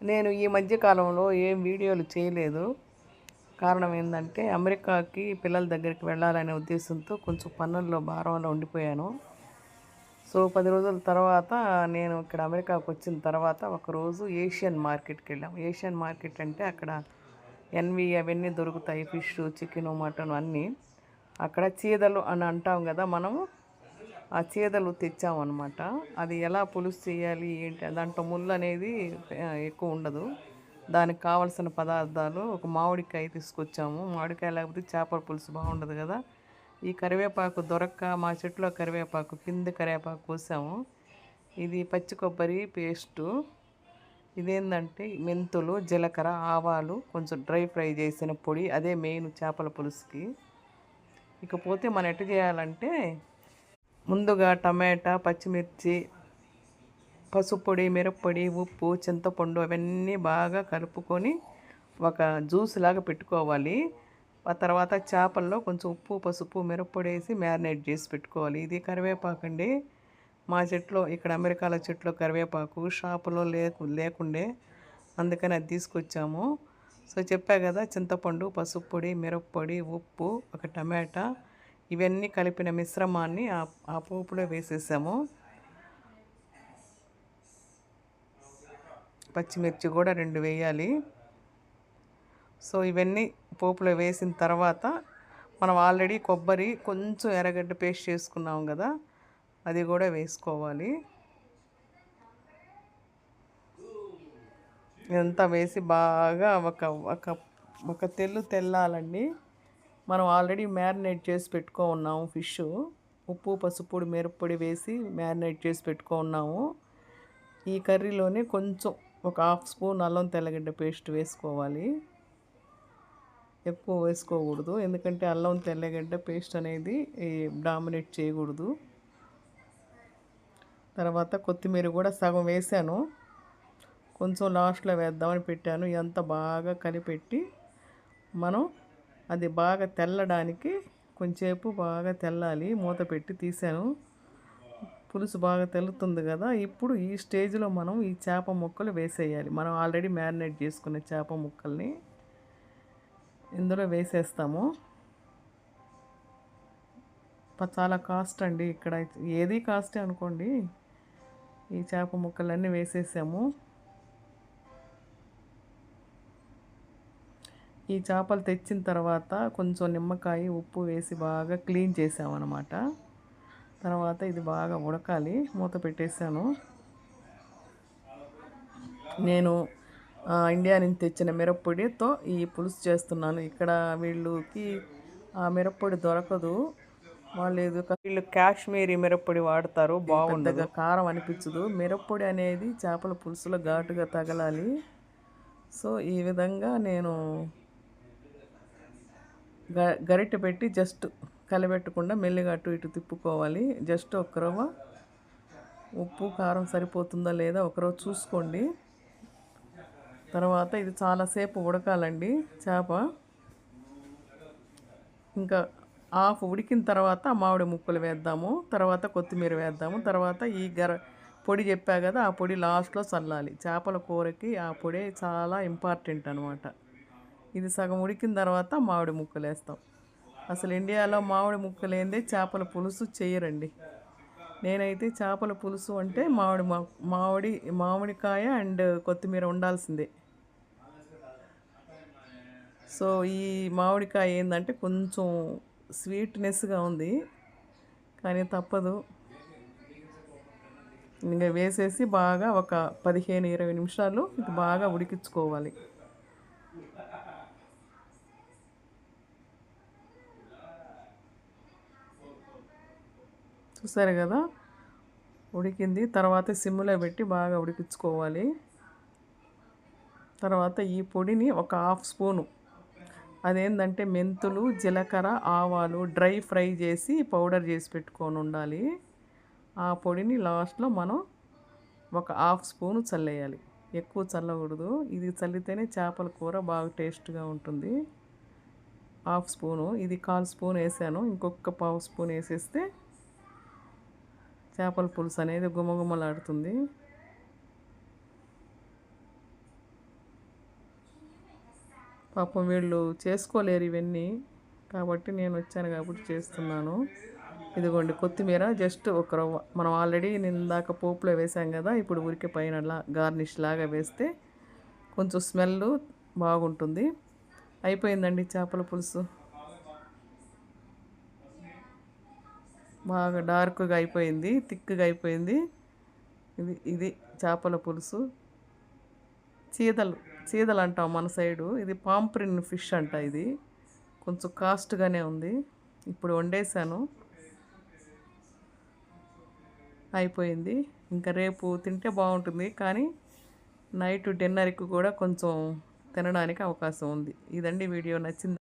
నేను ఈ మధ్య కాలంలో ఏం వీడియోలు చేయలేదు. కారణం ఏందంటే అమెరికాకి పిల్లల దగ్గరికి వెళ్ళాలనే ఉద్దేశంతో కొంచెం పనుల్లో భారంలో ఉండిపోయాను. సో 10 రోజుల తర్వాత నేను ఇక్కడ అమెరికాకి వచ్చిన తర్వాత ఒకరోజు ఏషియన్ మార్కెట్కి వెళ్ళాం. ఏషియన్ మార్కెట్ అంటే అక్కడ ఎన్వి అవన్నీ దొరుకుతాయి, ఫిష్, చికెను, మటన్ అన్నీ. అక్కడ చీదలు అని అంటాం కదా మనము, ఆ చీదలు తెచ్చామన్నమాట. అది ఎలా పులుసు చేయాలి ఏంటి, దాంట్లో ముళ్ళు అనేది ఎక్కువ ఉండదు. దానికి కావలసిన పదార్థాలు ఒక మామిడికాయ తీసుకొచ్చాము. మామిడికాయ లేకపోతే చేపల పులుసు బాగుండదు కదా. ఈ కరివేపాకు దొరక్క మా చెట్లో కరివేపాకు కింద కరివేపాకు కోసాము. ఇది పచ్చి కొబ్బరి పేస్టు. ఇదేంటంటే మెంతులు, జీలకర్ర, ఆవాలు, కొంచెం డ్రై ఫ్రై చేసిన పొడి, అదే మెయిన్ చేపల పులుసుకి. ఇకపోతే మనం ఎట్ట చేయాలంటే ముందుగా టమాటా, పచ్చిమిర్చి, పసుపొడి, మిరప్పొడి, ఉప్పు, చింతపండు అవన్నీ బాగా కలుపుకొని ఒక జ్యూస్ లాగా పెట్టుకోవాలి. ఆ తర్వాత చేపల్లో కొంచెం ఉప్పు, పసుపు, మిరప్పొడి వేసి మ్యారినేట్ చేసి పెట్టుకోవాలి. ఇది కరివేపాకు అండి. మా చెట్లో ఇక్కడ అమెరికాలో చెట్లో కరివేపాకు షాపులో లేకుండే, అందుకని అది తీసుకొచ్చాము. సో చెప్పా కదా, చింతపండు, పసుపు పొడి, మిరప్పొడి, ఉప్పు, ఒక టమాటా, ఇవన్నీ కలిపిన మిశ్రమాన్ని ఆ పోపులో వేసేసాము. పచ్చిమిర్చి కూడా 2 వేయాలి. సో ఇవన్నీ పోపులో వేసిన తర్వాత మనం ఆల్రెడీ కొబ్బరి కొంచెం ఎర్రగడ్డ పేస్ట్ చేసుకున్నాం కదా, అది కూడా వేసుకోవాలి. ఇదంతా వేసి బాగా ఒక ఒక ఒక తెల్లాలండి. మనం ఆల్రెడీ మ్యారినేట్ చేసి ఉన్నాము ఫిష్. ఉప్పు, పసుపు, మిరప్పొడి వేసి మ్యారినేట్ చేసి ఉన్నాము. ఈ కర్రీలోనే కొంచెం ఒక 1/2 స్పూన్ అల్లం తెల్లగడ్డ పేస్ట్ వేసుకోవాలి. ఎక్కువ వేసుకోకూడదు, ఎందుకంటే అల్లం తెల్లగడ్డ పేస్ట్ అనేది డామినేట్ చేయకూడదు. తర్వాత కొత్తిమీర కూడా సగం వేసాను, కొంచెం లాస్ట్లో వేద్దామని పెట్టాను. ఎంత బాగా కలిపెట్టి మనం అది బాగా తెల్లడానికి కొంచెంసేపు బాగా తెల్లాలి. మూత పెట్టి తీసాను. పులుసు బాగా తెల్లుతుంది కదా. ఇప్పుడు ఈ స్టేజ్లో మనం ఈ చేప ముక్కలు వేసేయాలి. మనం ఆల్రెడీ మ్యారినేట్ చేసుకున్న చేప ముక్కల్ని ఇందులో వేసేస్తాము. చాలా కాస్ట్ అండి ఇక్కడ, ఏది కాస్టే అనుకోండి. ఈ చేప ముక్కలన్నీ వేసేసాము. ఈ చేపలు తెచ్చిన తర్వాత కొంచెం నిమ్మకాయ, ఉప్పు వేసి బాగా క్లీన్ చేసామన్నమాట. తర్వాత ఇది బాగా ఉడకాలి. మూత పెట్టేశాను. నేను ఇండియా నుంచి తెచ్చిన మిరప్పొడితో ఈ పులుసు చేస్తున్నాను. ఇక్కడ వీళ్ళకి ఆ మిరప్పొడి దొరకదు. వీళ్ళు కాశ్మీరీ మిరప్పొడి వాడతారు, బాగుండదు, కారం అనిపించదు. మిరప్పొడి అనేది చేపల పులుసులో ఘాటుగా తగలాలి. సో ఈ విధంగా నేను గరిటె పెట్టి జస్ట్ కలబెట్టకుండా మెల్లిగా అటు ఇటు తిప్పుకోవాలి. జస్ట్ ఒక రవ్వ ఉప్పు, కారం సరిపోతుందా లేదా ఒకరోజు చూసుకోండి. తర్వాత ఇది చాలాసేపు ఉడకాలండి చేప. ఇంకా హాఫ్ ఉడికిన తర్వాత మామిడి ముక్కలు వేద్దాము, తర్వాత కొత్తిమీర వేద్దాము. తర్వాత ఈ పొడి చెప్పా కదా, ఆ పొడి లాస్ట్లో చల్లాలి. చేపల కూరకి ఆ పొడి చాలా ఇంపార్టెంట్ అనమాట. ఇది సగం ఉడికిన తర్వాత మామిడి ముక్కలు వేస్తాం. అసలు ఇండియాలో మామిడి ముక్కలు ఏంది చేపల పులుసు చేయరండి. నేనైతే చేపల పులుసు అంటే మామిడికాయ అండ్ కొత్తిమీర ఉండాల్సిందే. సో ఈ మామిడికాయ ఏంటంటే కొంచెం స్వీట్నెస్గా ఉంది, కానీ తప్పదు. ఇంకా వేసేసి బాగా ఒక 15-20 నిమిషాలు ఇది బాగా ఉడికించుకోవాలి. చూసారు కదా, ఉడికింది. తర్వాత సిమ్లో పెట్టి బాగా ఉడికించుకోవాలి. తర్వాత ఈ పొడిని ఒక 1/2 స్పూను, అదేంటంటే మెంతులు, జీలకర్ర, ఆవాలు డ్రై ఫ్రై చేసి పౌడర్ చేసి పెట్టుకొని ఉండాలి. ఆ పొడిని లాస్ట్లో మనం ఒక 1/2 స్పూను చల్లేయాలి. ఎక్కువ చల్లకూడదు. ఇది చల్లితేనే చేపల కూర బాగా టేస్ట్గా ఉంటుంది. 1/2 స్పూను, ఇది 1/4 స్పూన్ వేసాను. ఇంకొక 1/2 స్పూన్ వేసేస్తే చేపల పులుసు అనేది గుమగుమలాడుతుంది. పాపం వీళ్ళు చేసుకోలేరు ఇవన్నీ, కాబట్టి నేను వచ్చాను కాబట్టి చేస్తున్నాను. ఇదిగోండి కొత్తిమీర జస్ట్ ఒక రవ్వ, మనం ఆల్రెడీ నేను ఇందాక పోపులో వేసాం కదా, ఇప్పుడు ఉరికి పైన గార్నిష్ లాగా వేస్తే కొంచెం స్మెల్ బాగుంటుంది. అయిపోయిందండి చేపల పులుసు. బాగా డార్క్గా అయిపోయింది, థిక్గా అయిపోయింది. ఇది చేపల పులుసు. చీదలు అంటాం మన సైడు, ఇది పాంప్రిన్ ఫిష్ అంట. ఇది కొంచెం కాస్ట్గానే ఉంది. ఇప్పుడు వండేసాను, అయిపోయింది. ఇంకా రేపు తింటే బాగుంటుంది, కానీ నైట్ డిన్నర్కి కూడా కొంచెం తినడానికి అవకాశం ఉంది. ఇదండి వీడియో. నచ్చింది.